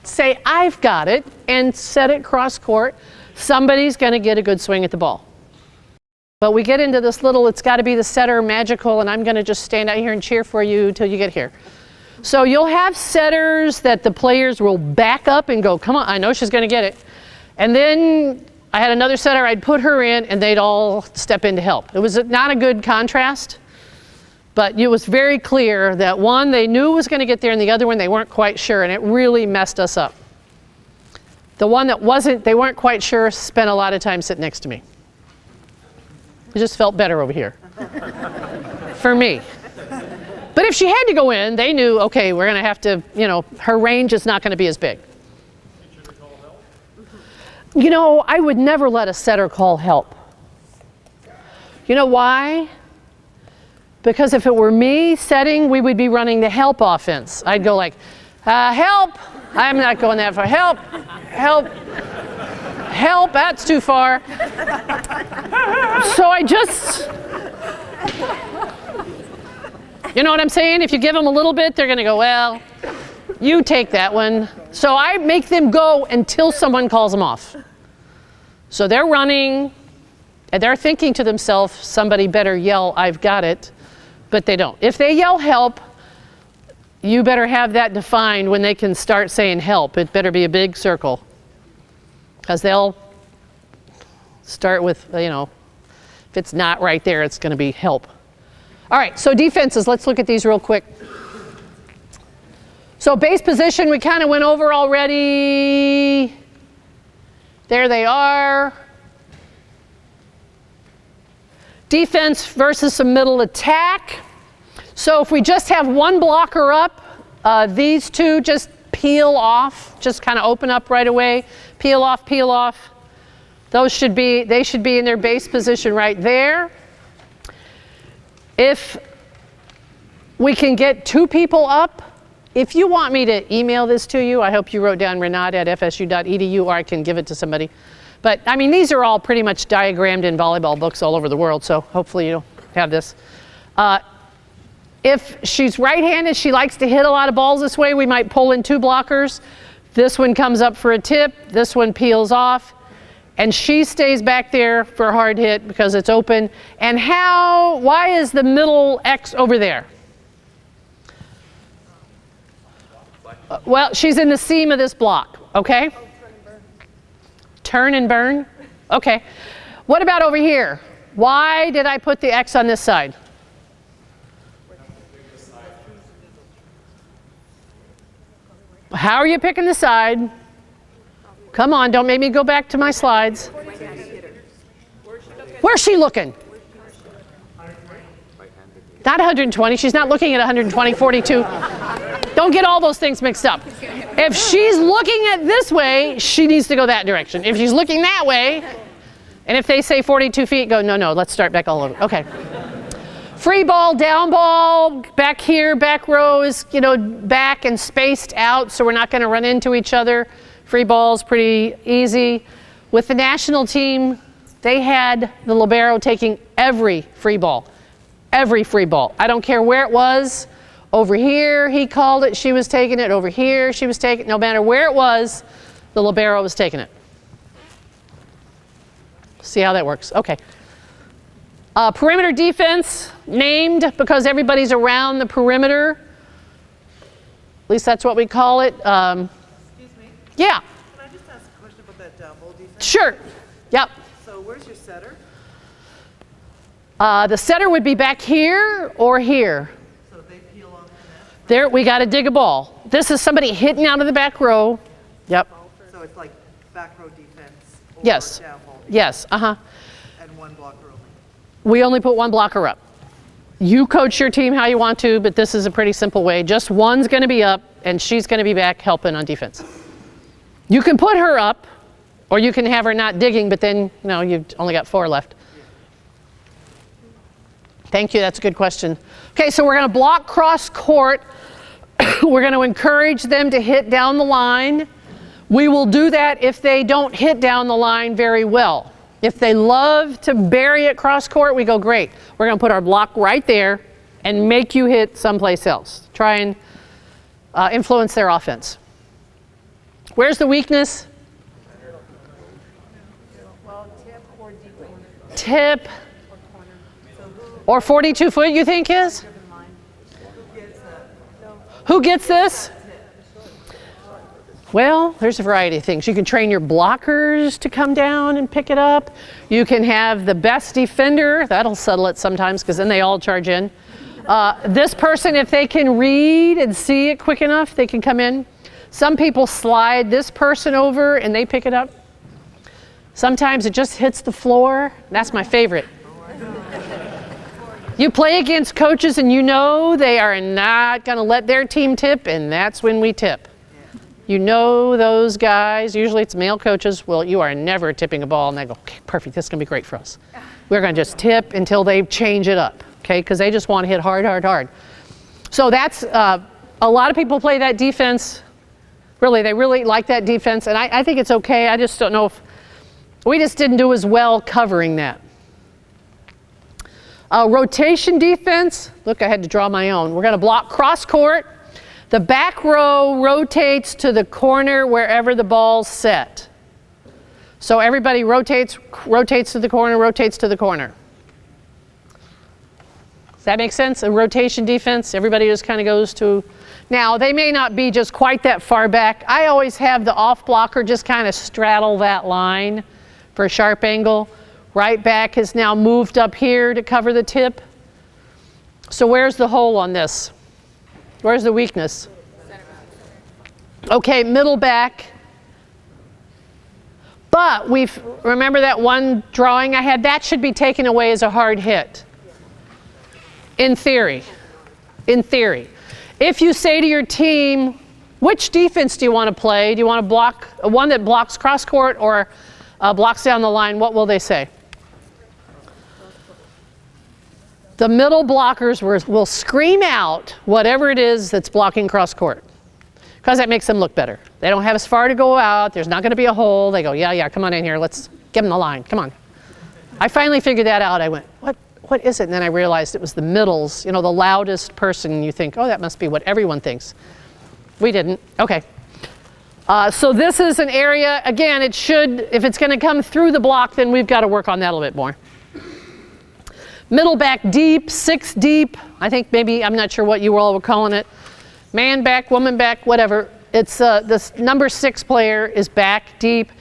say, I've got it, and set it cross court. Somebody's going to get a good swing at the ball. But we get into this little, it's got to be the setter magical, and I'm going to just stand out here and cheer for you till you get here. So you'll have setters that the players will back up and go, come on, I know she's going to get it. And then I had another setter, I'd put her in, and they'd all step in to help. It was not a good contrast, but it was very clear that one they knew was going to get there, and the other one they weren't quite sure, and it really messed us up. The one that they weren't quite sure, spent a lot of time sitting next to me. It just felt better over here, for me. But if she had to go in, they knew, okay, we're going to have to, her range is not going to be as big. I would never let a setter call help. You know why? Because if it were me setting, we would be running the help offense. I'd go like, help. I'm not going that far. Help, help, help, that's too far. So I just, you know what I'm saying? If you give them a little bit, they're going to go, well, you take that one. So I make them go until someone calls them off. So they're running, and they're thinking to themselves, somebody better yell, I've got it, but they don't. If they yell help, you better have that defined when they can start saying help. It better be a big circle, because they'll start with, if it's not right there, it's going to be help. All right, so defenses, let's look at these real quick. So base position, we kind of went over already. There they are. Defense versus a middle attack. So if we just have one blocker up, these two just peel off, just kind of open up right away. Peel off, peel off. They should be in their base position right there. If we can get two people up, if you want me to email this to you, I hope you wrote down Reynaud@fsu.edu, or I can give it to somebody. But I mean, these are all pretty much diagrammed in volleyball books all over the world, so hopefully you have this. If she's right-handed, she likes to hit a lot of balls this way, we might pull in two blockers. This one comes up for a tip, this one peels off, and she stays back there for a hard hit because it's open. And why is the middle X over there? Well, she's in the seam of this block, okay? Turn and burn? Okay. What about over here? Why did I put the X on this side? How are you picking the side? Come on, don't make me go back to my slides. Where's she looking? Not 120, she's not looking at 120, 42. Don't get all those things mixed up. If she's looking at this way, she needs to go that direction. If she's looking that way, and if they say 42 feet, go, no, let's start back all over. Okay. Free ball, down ball, back here, back row is, back and spaced out, so we're not going to run into each other. Free ball's pretty easy. With the national team, they had the libero taking every free ball. Every free ball. I don't care where it was. Over here, he called it, she was taking it. Over here, she was taking it. No matter where it was, the libero was taking it. See how that works. Okay. Perimeter defense, named because everybody's around the perimeter. At least that's what we call it.
Excuse me?
Yeah.
Can I just ask a question about that bowl defense?
Sure. Yep.
So where's your setter?
The setter would be back here or here.
So they peel off the net?
There, we got to dig a ball. This is somebody hitting out of the back row. Yep.
So it's like back row defense or
Yes.
down ball defense,
Yes.
and one blocker only.
We only put one blocker up. You coach your team how you want to, but this is a pretty simple way. Just one's going to be up, and she's going to be back helping on defense. You can put her up, or you can have her not digging, but then, you've only got 4 left. Thank you, that's a good question. Okay, so we're going to block cross court. We're going to encourage them to hit down the line. We will do that if they don't hit down the line very well. If they love to bury it cross court, we go, great. We're going to put our block right there and make you hit someplace else. Try and influence their offense. Where's the weakness?
Well, tip or deep corner.
Tip
Or corner.
or 42 foot, you think is? Who gets this? Well, there's a variety of things. You can train your blockers to come down and pick it up. You can have the best defender. That'll settle it sometimes because then they all charge in. This person, if they can read and see it quick enough, they can come in. Some people slide this person over and they pick it up. Sometimes it just hits the floor. That's my favorite. You play against coaches and you know they are not going to let their team tip, and that's when we tip. You know those guys, usually it's male coaches, well, you are never tipping a ball, and they go, okay, perfect, this is going to be great for us. We're going to just tip until they change it up, okay, because they just want to hit hard, hard, hard. So that's, a lot of people play that defense. Really, they really like that defense, and I think it's okay. I just don't know if, we just didn't do as well covering that. Rotation defense, look, I had to draw my own. We're going to block cross court. The back row rotates to the corner wherever the ball's set. So everybody rotates to the corner, rotates to the corner. Does that make sense? A rotation defense, everybody just kind of goes to. Now, they may not be just quite that far back. I always have the off blocker just kind of straddle that line for a sharp angle. Right back has now moved up here to cover the tip. So where's the hole on this? Where's the weakness? Okay, middle back. But remember that one drawing I had? That should be taken away as a hard hit. In theory. In theory. If you say to your team, which defense do you want to play? Do you want to block one that blocks cross court or blocks down the line? What will they say? The middle blockers will scream out whatever it is that's blocking cross court, because that makes them look better. They don't have as far to go out. There's not going to be a hole. They go, yeah, come on in here. Let's give them the line. Come on. I finally figured that out. I went, what is it? And then I realized it was the middles, you know, the loudest person. You think, oh, that must be what everyone thinks. We didn't. Okay. So this is an area, again, it should, if it's going to come through the block, then we've got to work on that a little bit more. Middle back deep, 6 deep. I think maybe, I'm not sure what you all were calling it. Man back, woman back, whatever. It's this number 6 player is back deep.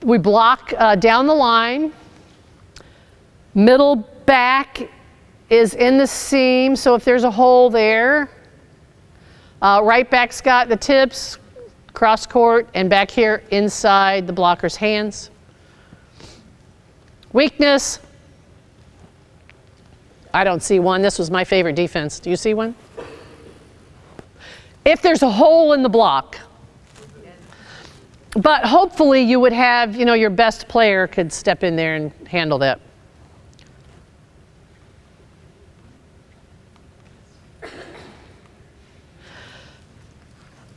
We block down the line. Middle back is in the seam, so if there's a hole there. Right back's got the tips, cross court, and back here inside the blocker's hands. Weakness. I don't see one. This was my favorite defense. Do you see one? If there's a hole in the block. But hopefully you would have, you know, your best player could step in there and handle that.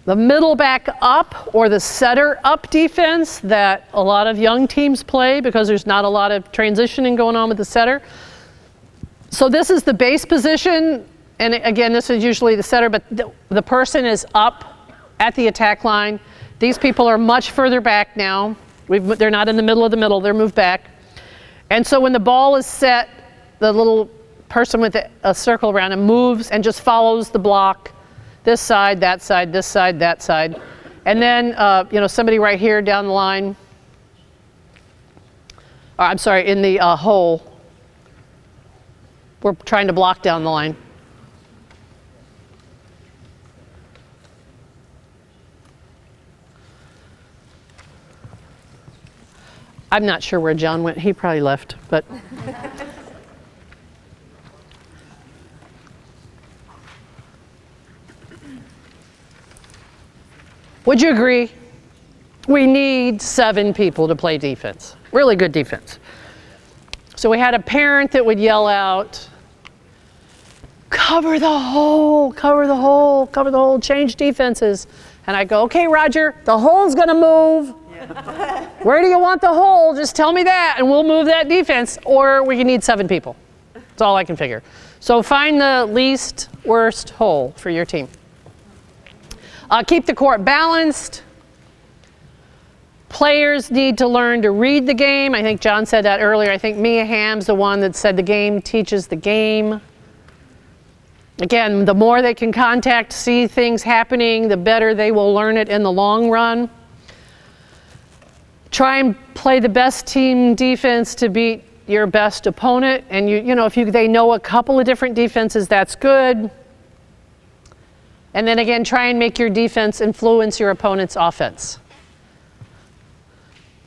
The middle back up or the setter up defense that a lot of young teams play because there's not a lot of transitioning going on with the setter. So this is the base position, and again, this is usually the setter, but the person is up at the attack line. These people are much further back now. They're not in the middle of the middle, they're moved back. And so when the ball is set, the little person with a circle around him moves and just follows the block, this side, that side, this side, that side. And then, you know, somebody right here down the line, I'm sorry, in the hole. We're trying to block down the line. I'm not sure where John went. He probably left, but. Would you agree? We need 7 people to play defense. Really good defense. So we had a parent that would yell out, cover the hole, cover the hole, cover the hole, change defenses. And I go, okay, Roger, the hole's gonna move. Where do you want the hole? Just tell me that and we'll move that defense, or we can need 7 people. That's all I can figure. So find the least worst hole for your team. Keep the court balanced. Players need to learn to read the game. I think John said that earlier. I think Mia Hamm's the one that said the game teaches the game. Again, the more they can contact, see things happening, the better they will learn it in the long run. Try and play the best team defense to beat your best opponent. And you know, if they know a couple of different defenses, that's good. And then again, try and make your defense influence your opponent's offense.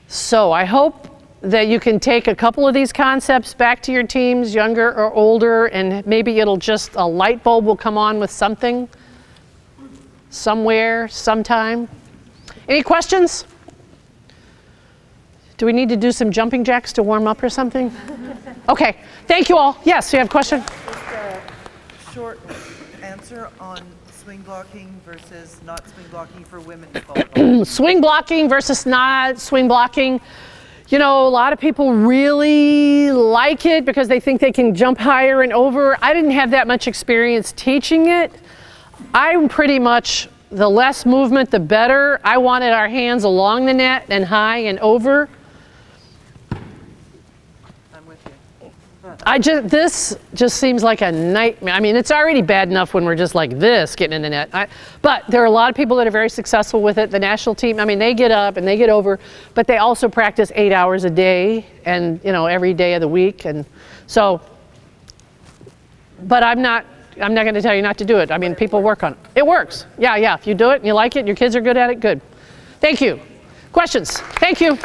So I hope that you can take a couple of these concepts back to your teams, younger or older, and maybe it'll just, a light bulb will come on with something, somewhere, sometime. Any questions? Do we need to do some jumping jacks to warm up or something? Okay, thank you all. Yes, you have a question?
Just a short answer on swing blocking versus not swing blocking for women in volleyball.
Swing blocking versus not swing blocking. You know, a lot of people really like it because they think they can jump higher and over. I didn't have that much experience teaching it. I'm pretty much, the less movement, the better. I wanted our hands along the net and high and over.
I'm with you.
This just seems like a nightmare. I mean, it's already bad enough when we're just like this getting in the net. But there are a lot of people that are very successful with it. The national team, I mean, they get up and they get over, but they also practice 8 hours a day and, you know, every day of the week. And so, but I'm not going to tell you not to do it. I mean, people work on it. It works. Yeah. If you do it and you like it and your kids are good at it, good. Thank you. Questions? Thank you.